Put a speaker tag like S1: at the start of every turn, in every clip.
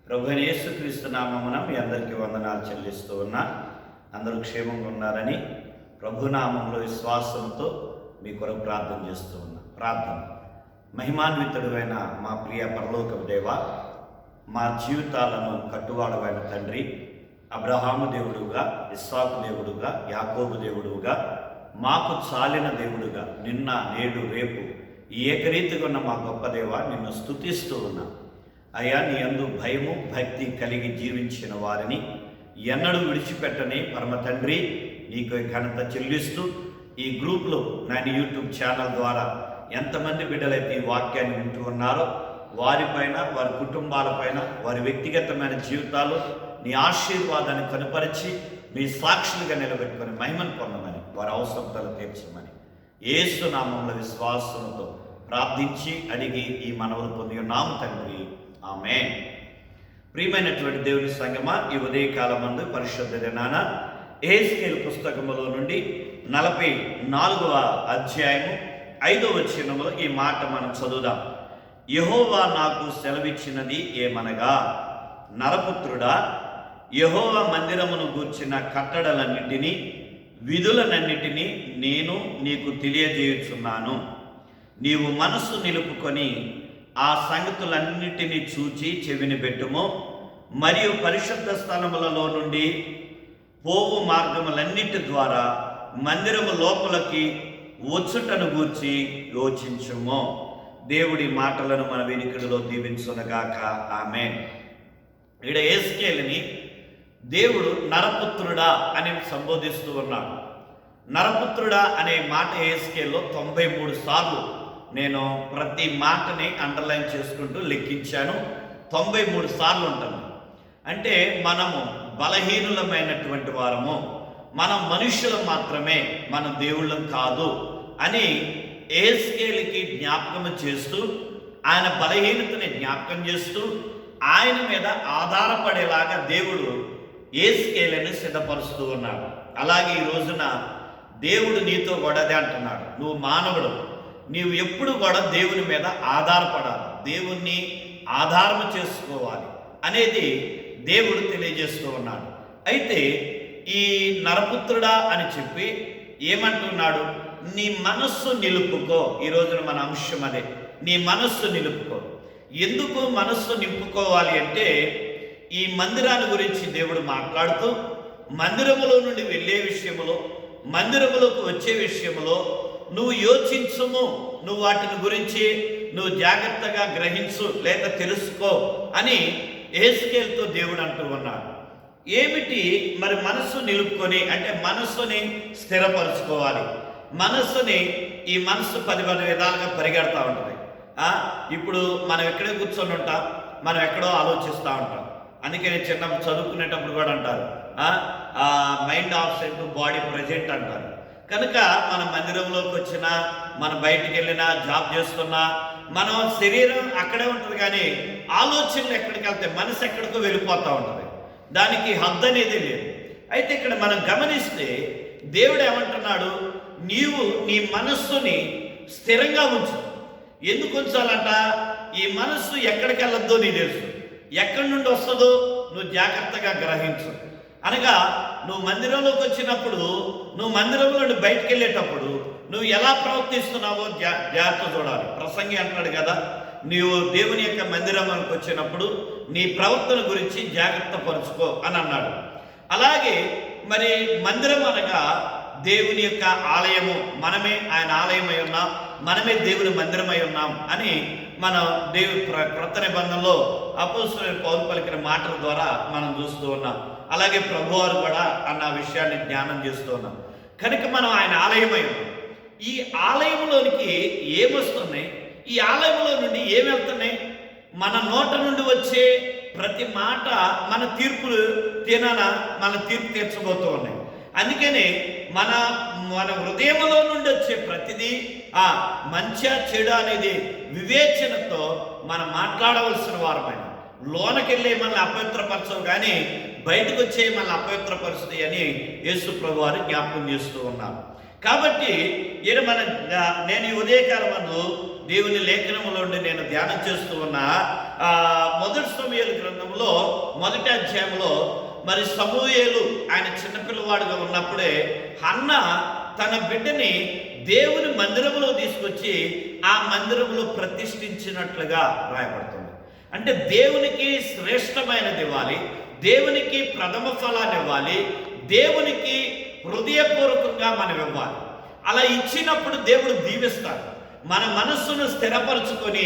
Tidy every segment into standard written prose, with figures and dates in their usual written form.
S1: ప్రభువైన యేసుక్రీస్తు నామమున మీ అందరికీ వందనాలు చెల్లిస్తూ ఉన్నా. అందరూ క్షేమంగా ఉన్నారని ప్రభునామంలో విశ్వాసంతో మీ కొరకు ప్రార్థన చేస్తూ ఉన్నా. ప్రార్థన. మహిమాన్వితుడైన మా ప్రియ పరలోకపు దేవ, మా జీవితాలను కట్టువాడవైన తండ్రి, అబ్రహాము దేవుడుగా, ఇస్సాకు దేవుడుగా, యాకోబు దేవుడుగా, మాకు చాలిన దేవుడుగా, నిన్న నేడు రేపు ఏకరీతిగా ఉన్న మా గొప్ప దేవ, నిన్ను స్తుతిస్తూ ఉన్నా. అయ్యా, నీ యందు భయము భక్తి కలిగి జీవించిన వారిని ఎన్నడూ విడిచిపెట్టని పరమ తండ్రి, నీకు ఘనత చెల్లిస్తూ ఈ గ్రూప్లో నేను యూట్యూబ్ ఛానల్ ద్వారా ఎంతమంది బిడ్డలైతే ఈ వాక్యాన్ని వింటూ ఉన్నారో వారిపైన, వారి కుటుంబాలపైన, వారి వ్యక్తిగతమైన జీవితాలు నీ ఆశీర్వాదాన్ని కనుపరిచి మీ సాక్షులుగా నిలబెట్టుకొని మహిమను పొందమని, వారి అవసరతలు తీర్చమని యేసు నామములో విశ్వాసంతో ప్రార్థించి అడిగి ఈ మనవులు పొంది ఉన్నాము తండ్రి. ఆమేన్. ప్రియమైనటువంటి దేవుని సంగమా, ఈ ఉదయకాలమందు పరిశుద్ధ దినాన యెహెజ్కేలు పుస్తకములో నుండి 44వ అధ్యాయము 5వ వచనములో ఈ మాట మనం చదువుదాం. యెహోవా నాకు సెలవిచ్చినది ఏమనగా, నరపుత్రుడా, యెహోవా మందిరమును గూర్చిన కట్టడలన్నిటినీ విధులనన్నిటినీ నేను నీకు తెలియజేయుచున్నాను. నీవు మనస్సు నిలుపుకొని ఆ సంగతులన్నిటినీ చూచి చెవిని పెట్టుము. మరియు పరిశుద్ధ స్థలములలో నుండి పోవు మార్గములన్నిటి ద్వారా మందిరము లోపలికి వచ్చుటను గూర్చి యోచించుము. దేవుడి మాటలను మన వినికిడిలో దీవించునగాక. ఆమేన్. ఇక్కడ యెహెజ్కేలుని దేవుడు నరపుత్రుడా అని సంబోధిస్తూ ఉన్నాడు. నరపుత్రుడా అనే మాట యెహెజ్కేలులో 93 సార్లు నేను ప్రతి మాటని అండర్లైన్ చేసుకుంటూ లెక్కించాను. 93 సార్లు ఉంటాను. అంటే మనము బలహీనులమైనటువంటి వారము, మనం మనుష్యులం మాత్రమే, మన దేవుళ్ళం కాదు అని యెహెజ్కేలుకి జ్ఞాపకం చేస్తూ, ఆయన బలహీనతని జ్ఞాపకం చేస్తూ, ఆయన మీద ఆధారపడేలాగా దేవుడు యెహెజ్కేలుని సిద్ధపరుస్తూ ఉన్నాడు. అలాగే ఈ రోజున దేవుడు నీతో కూడా అదే అంటున్నాడు. నువ్వు మానవుడు, నీవు ఎప్పుడు కూడా దేవుని మీద ఆధారపడాలి, దేవుణ్ణి ఆధారం చేసుకోవాలి అనేది దేవుడు తెలియజేస్తూ ఉన్నాడు. అయితే ఈ నరపుత్రుడా అని చెప్పి ఏమంటున్నాడు? నీ మనస్సు నిలుపుకో. ఈ రోజున మన అంశం అదే, నీ మనస్సు నిలుపుకో. ఎందుకు మనస్సు నింపుకోవాలి అంటే, ఈ మందిరాన్ని గురించి దేవుడు మాట్లాడుతూ, మందిరములో నుండి వెళ్ళే విషయంలో, మందిరములోకి వచ్చే విషయంలో నువ్వు యోచించుము, నువ్వు వాటిని గురించి నువ్వు జాగ్రత్తగా గ్రహించు లేక తెలుసుకో అని యెహెజ్కేలుతో దేవుడు అంటూ ఉన్నాడు. ఏమిటి మరి మనస్సు నిలుపుకొని అంటే, మనస్సుని స్థిరపరచుకోవాలి. మనస్సుని, ఈ మనస్సు 10 విధాలుగా పరిగెడతా ఉంటుంది. ఇప్పుడు మనం ఎక్కడే కూర్చొని ఉంటాం, మనం ఎక్కడో ఆలోచిస్తూ ఉంటాం. అందుకే చిన్నప్పుడు చదువుకునేటప్పుడు కూడా అంటారు, మైండ్ ఆబ్సెంట్ బాడీ ప్రజెంట్ అంటారు. కనుక మన మందిరంలోకి వచ్చినా, మన బయటికి వెళ్ళినా, జాబ్ చేస్తున్నా, మనం శరీరం అక్కడే ఉంటుంది కానీ ఆలోచనలు ఎక్కడికి వెళ్తాయి, మనసు ఎక్కడికో వెళ్ళిపోతూ ఉంటుంది. దానికి హద్దు అనేది లేదు. అయితే ఇక్కడ మనం గమనిస్తే దేవుడు ఏమంటున్నాడు? నీవు నీ మనస్సుని స్థిరంగా ఉంచు. ఎందుకు ఉంచాలంట? ఈ మనస్సు ఎక్కడికి వెళ్ళొద్దో నీ తెలుసు, ఎక్కడి నుండి వస్తుందో నువ్వు జాగ్రత్తగా గ్రహించు. అనగా నువ్వు మందిరంలోకి వచ్చినప్పుడు, నువ్వు మందిరంలో నుండి బయటికి వెళ్ళేటప్పుడు నువ్వు ఎలా ప్రవర్తిస్తున్నావో జాగ్రత్త చూడాలి. ప్రసంగి అంటాడు కదా, నీవు దేవుని యొక్క మందిరంలోకి వచ్చినప్పుడు నీ ప్రవర్తన గురించి జాగ్రత్త పరుచుకో అని అన్నాడు. అలాగే మరి మందిరం అనగా దేవుని యొక్క ఆలయము, మనమే ఆయన ఆలయమై ఉన్నాం, మనమే దేవుని మందిరమై ఉన్నాం అని మనం క్రొత్త నిబంధనలో అపోస్తలుడైన పౌలు పలికిన మాటల ద్వారా మనం చూస్తూ ఉన్నాం. అలాగే ప్రభువారు కూడా అన్న విషయాన్ని ధ్యానం చేస్తూ ఉన్నాం. కనుక మనం ఆయన ఆలయమై ఉన్నాం. ఈ ఆలయంలోనికి ఏమొస్తున్నాయి, ఈ ఆలయంలో నుండి ఏమి వెళ్తున్నాయి? మన నోట నుండి వచ్చే ప్రతి మాట మన తీర్పులు మన తీర్పు తీర్చబోతూ ఉన్నాయి. అందుకనే మన హృదయంలో నుండి వచ్చే ప్రతిదీ మంచి చెడు అనేది వివేచనతో మనం మాట్లాడవలసిన వారమైన. లోనకెళ్ళే మనల్ని అపవిత్రపరచవు కానీ బయటకు వచ్చే మనల్ని అపవిత్రపరుస్తుంది అని యేసు ప్రభు వారు జ్ఞాపకం చేస్తూ ఉన్నారు. కాబట్టి నేను ఈ ఉదయకాలం దేవుని లేఖనములో నేను ధ్యానం చేస్తూ ఉన్నా. మొదటి సమూయేలు గ్రంథంలో మొదటి అధ్యాయంలో మరి సమూయేలు ఆయన చిన్నపిల్లవాడుగా ఉన్నప్పుడే హన్న తన బిడ్డని దేవుని మందిరంలో తీసుకొచ్చి ఆ మందిరంలో ప్రతిష్ఠించినట్లుగా రాయబడుతుంది. అంటే దేవునికి శ్రేష్టమైనది ఇవ్వాలి, దేవునికి ప్రథమ ఫలాన్ని ఇవ్వాలి, దేవునికి హృదయపూర్వకంగా మనం ఇవ్వాలి. అలా ఇచ్చినప్పుడు దేవుడు దీవిస్తాడు. మన మనస్సును స్థిరపరచుకొని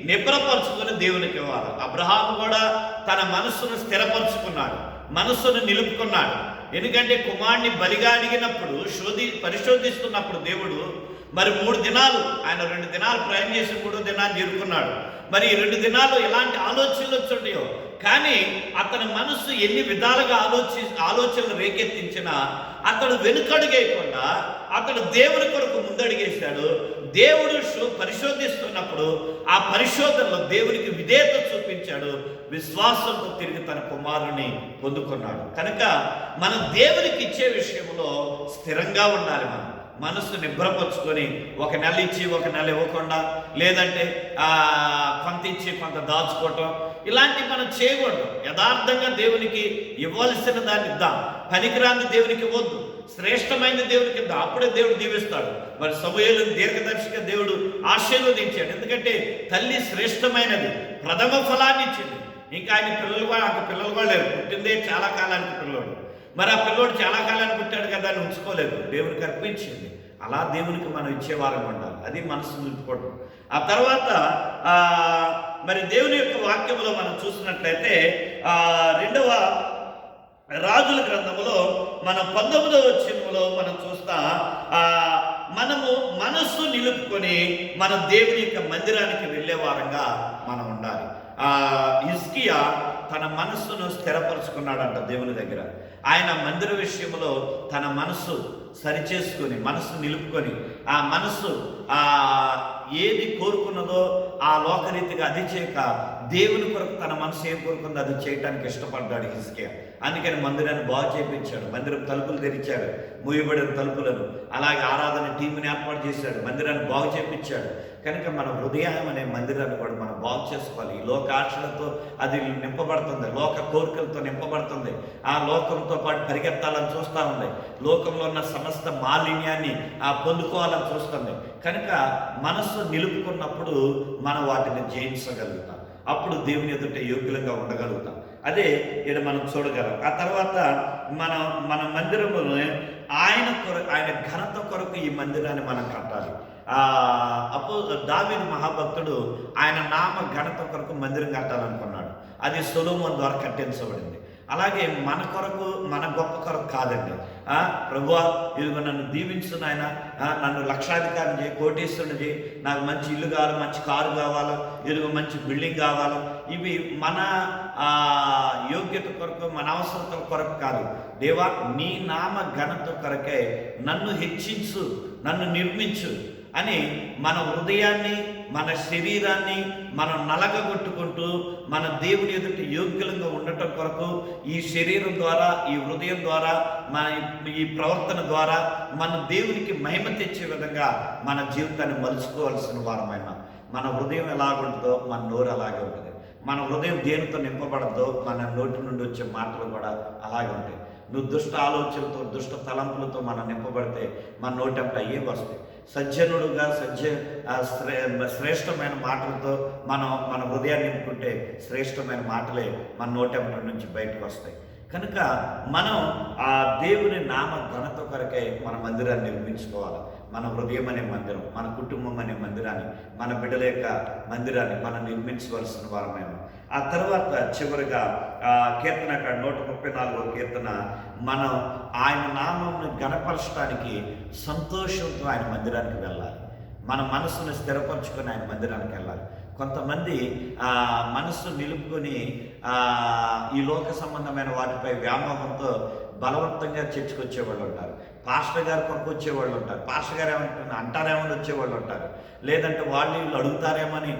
S1: నిబ్రపరచుకొని దేవునికి ఇవ్వాలి. అబ్రహాము కూడా తన మనస్సును స్థిరపరచుకున్నాడు, మనస్సును నిలుపుకున్నాడు. ఎందుకంటే కుమారుని బలిగా అడిగినప్పుడు పరిశోధిస్తున్నప్పుడు దేవుడు మరి 3 దినాలు, ఆయన 2 దినాలు ప్రయాణం చేసి 3వ దినాన్ని చేరుకున్నాడు. మరి ఈ 2 దినాలు ఎలాంటి ఆలోచనలు వచ్చుంటాయో, కానీ అతని మనస్సు ఎన్ని విధాలుగా ఆలోచనలు రేకెత్తించినా అతడు వెనుకడుగేయకుండా అతడు దేవుని కొరకు ముందడిగేశాడు. దేవుడు పరిశోధిస్తున్నప్పుడు ఆ పరిశోధనలో దేవునికి విధేయత చూపించాడు. విశ్వాసంతో తిరిగి తన కుమారుని పొందుకున్నాడు. కనుక మనం దేవునికి ఇచ్చే విషయంలో స్థిరంగా ఉండాలి. మనం మనసు నిబ్రపరుచుకొని ఒక నెల ఇచ్చి ఒక నెల ఇవ్వకుండా, లేదంటే కొంత ఇచ్చి కొంత దాచుకోవటం, ఇలాంటివి మనం చేయకూడదు. యథార్థంగా దేవునికి ఇవ్వాల్సిన దాన్ని ఇద్దాం, పనికిరాని దేవునికి ఇవ్వద్దు, శ్రేష్టమైన దేవునికి ఇద్దాం. అప్పుడే దేవుడు దీవిస్తాడు. మరి సమూయేలు దీర్ఘదర్శిగా దేవుడు ఆశీర్వదించాడు. ఎందుకంటే తల్లి శ్రేష్టమైనది, ప్రథమ ఫలాన్ని ఇచ్చింది. ఇంకా ఆయన పిల్లలు కూడా లేరు, పుట్టిందే చాలా కాలానికి పిల్లోడు. మరి ఆ పిల్లోడు చాలా కాలానికి పుట్టాడు కదా అని ఉంచుకోలేదు, దేవునికి అర్పించింది. అలా దేవునికి మనం ఇచ్చేవారం ఉండాలి. అది మనసు నిలుపుకోవడం. ఆ తర్వాత మరి దేవుని యొక్క వాక్యంలో మనం చూసినట్లయితే 2వ రాజుల గ్రంథంలో మనం 19వ వచనంలో మనం చూస్తా, మనము మనస్సు నిలుపుకొని మన దేవుని యొక్క మందిరానికి వెళ్ళే వారంగా మనం ఉండాలి. హిజ్కియా తన మనస్సును స్థిరపరుచుకున్నాడంట దేవుని దగ్గర. ఆయన మందిర విషయంలో తన మనస్సు సరిచేసుకొని, మనస్సు నిలుపుకొని, ఆ మనస్సు ఏది కోరుకున్నదో ఆ లోకరీతిగా అది చేయక దేవుని కొరకు తన మనసు ఏం కోరుకుందో అది చేయడానికి ఇష్టపడ్డాడు హిజ్కియా. అందుకని మందిరాన్ని బాగు చేయించాడు, మందిరం తలుపులు తెరిచాడు, మూయబడిన తలుపులను. అలాగే ఆరాధన టీంని ఏర్పాటు చేశాడు, మందిరాన్ని బాగు చేయించాడు. కనుక మన హృదయం అనే మందిరాన్ని కూడా మనం బాగు చేసుకోవాలి. ఈ లోక ఆశలతో అది నింపబడుతుంది, లోక కోరికలతో నింపబడుతుంది, ఆ లోకంతో పాటు పరిగెత్తాలని చూస్తూ ఉంది, లోకంలో ఉన్న సమస్త మాలిన్యాన్ని పొందుకోవాలని చూస్తుంది. కనుక మనస్సు నిలుపుకున్నప్పుడు మనం వాటిని జయించగలుగుతాం, అప్పుడు దేవుని ఎదుట యోగ్యంగా ఉండగలుగుతాం. అదే ఇక్కడ మనం చూడగలం. ఆ తర్వాత మన మందిరంలో ఆయన ఘనత కొరకు ఈ మందిరాన్ని మనం కట్టాలి. దావీదు మహాభక్తుడు ఆయన నామ ఘనత కొరకు మందిరం కట్టాలనుకున్నాడు. అది సొలొమోను ద్వారా కట్టించబడింది. అలాగే మన కొరకు, మన గొప్ప కొరకు కాదండి. ప్రభువా ఇదిగో నన్ను దీవించు నాయన, నన్ను లక్షాధికారం చేయి, కోటీశ్వరుని చేయి, నాకు మంచి ఇల్లు కావాలి, మంచి కారు కావాలి, ఇదిగో మంచి బిల్డింగ్ కావాలి. ఇవి మన యోగ్యత కొరకు, మన అవసరతల కొరకు కాదు. దేవా నీ నామ ఘనత కొరకే నన్ను హెచ్చించు, నన్ను నిర్మించు అని మన హృదయాన్ని, మన శరీరాన్ని మనం నలగగొట్టుకుంటూ మన దేవుని ఎదుట యోగ్యంగా ఉండటం కొరకు ఈ శరీరం ద్వారా, ఈ హృదయం ద్వారా, మన ఈ ప్రవర్తన ద్వారా మన దేవునికి మహిమ తెచ్చే విధంగా మన జీవితాన్ని మలుచుకోవాల్సిన వారమైన. మన హృదయం ఎలాగుంటుందో మన నోరు అలాగే ఉంటుంది. మన హృదయం దేనితో నింపబడదో మన నోటి నుండి వచ్చే మాటలు కూడా అలాగే ఉంటాయి. నువ్వు దుష్ట ఆలోచనలతో, దుష్ట తలంపులతో మనం నింపబడితే మన నోటంట ఏం వస్తాయి? సజ్జనుడుగా శ్రేష్టమైన మాటలతో మన హృదయాన్ని నింపుకుంటే శ్రేష్టమైన మాటలే మన నోటంట నుంచి బయటకు వస్తాయి. కనుక మనం ఆ దేవుని నామ ఘనత కొరకే మన మందిరాన్ని నిర్మించుకోవాలి. మన హృదయం అనే మందిరం, మన కుటుంబం అనే మందిరాన్ని, మన బిడ్డల యొక్క మందిరాన్ని మనం నిర్మించవలసిన వారమైన. ఆ తర్వాత చివరిగా కీర్తన 134వ కీర్తన, మనం ఆయన నామంను గణపరచడానికి సంతోషంతో ఆయన మందిరానికి వెళ్ళాలి. మన మనసును స్థిరపరచుకొని ఆయన మందిరానికి వెళ్ళాలి. కొంతమంది మనస్సు నిలుపుకొని ఈ లోక సంబంధమైన వాటిపై వ్యామోహంతో బలవంతంగా చర్చకు వచ్చేవాళ్ళు ఉంటారు. పాస్టర్ గారి కొరకు వచ్చేవాళ్ళు ఉంటారు. పాస్టర్ గారు అంటారేమని వచ్చేవాళ్ళు ఉంటారు. లేదంటే వాళ్ళు వీళ్ళు అడుగుతారేమని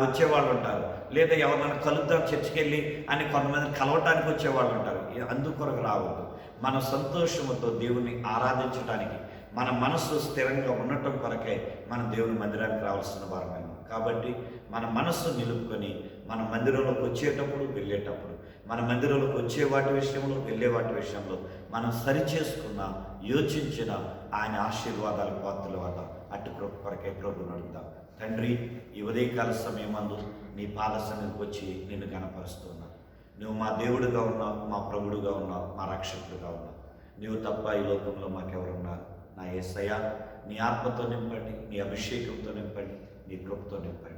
S1: వచ్చేవాళ్ళు ఉంటారు. లేదా ఎవరినైనా కలుద్దాం చర్చికి వెళ్ళి అని కొంతమంది కలవటానికి వచ్చేవాళ్ళు ఉంటారు. అందుకొరకు రావద్దు. మన సంతోషంతో దేవుని ఆరాధించడానికి మన మనస్సు స్థిరంగా ఉండటం కొరకే మన దేవుని మందిరానికి రావాల్సిన వారమైన. కాబట్టి మన మనస్సు నిలుపుకొని మన మందిరంలోకి వచ్చేటప్పుడు వెళ్ళేటప్పుడు, మన మందిరంలోకి వచ్చే వాటి విషయంలో వెళ్ళే వాటి విషయంలో మనం సరిచేసుకున్న యోచించిన ఆయన ఆశీర్వాదాల పాత్రల వద్ద అటు కృప కొరకే ప్రభువుని అడుగుదాం. తండ్రి, ఈ ఉదయకాల సమయమందు నీ పాద సన్నిధికి వచ్చి నిన్ను గణపరుస్తున్నా. నువ్వు మా దేవుడుగా ఉన్నావు, మా ప్రభుడుగా ఉన్నావు, మా రక్షకుడుగా ఉన్నావు. నీవు తప్ప ఈ లోకంలో మాకెవరున్నారు? నా యేసయ్య, నీ ఆత్మతో నింపండి, నీ అభిషేకంతో నింపండి, నీ కృపతో నింపండి.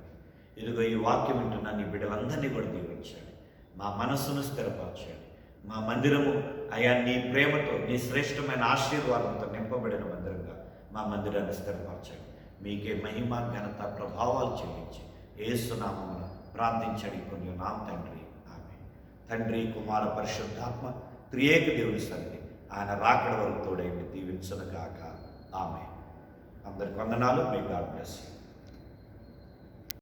S1: ఇదిగో ఈ వాక్యం వింటున్న నీ బిడ్డలందరినీ కూడా దీవించండి. మా మనస్సును స్థిరపరచండి. మా మందిరము అయా నీ ప్రేమతో, నీ శ్రేష్టమైన ఆశీర్వాదంతో నింపబడిన మందిరంగా మా మందిరాన్ని స్థిరపరచండి. మీకే మహిమ, ఘనత, ప్రభావాలు చెల్లించి యేసు నామమున ప్రార్థించండి కొన్ని నామ తండ్రి. ఆమె తండ్రి, కుమార, పరిశుద్ధాత్మ త్రియేక దేవుని సన్నిధి ఆయన రాకడ వరకు తోడైంది దీవించను గాక. ఆమె. అందరికి వందనాలు. మీ గాడ్ బ్లెస్ యు.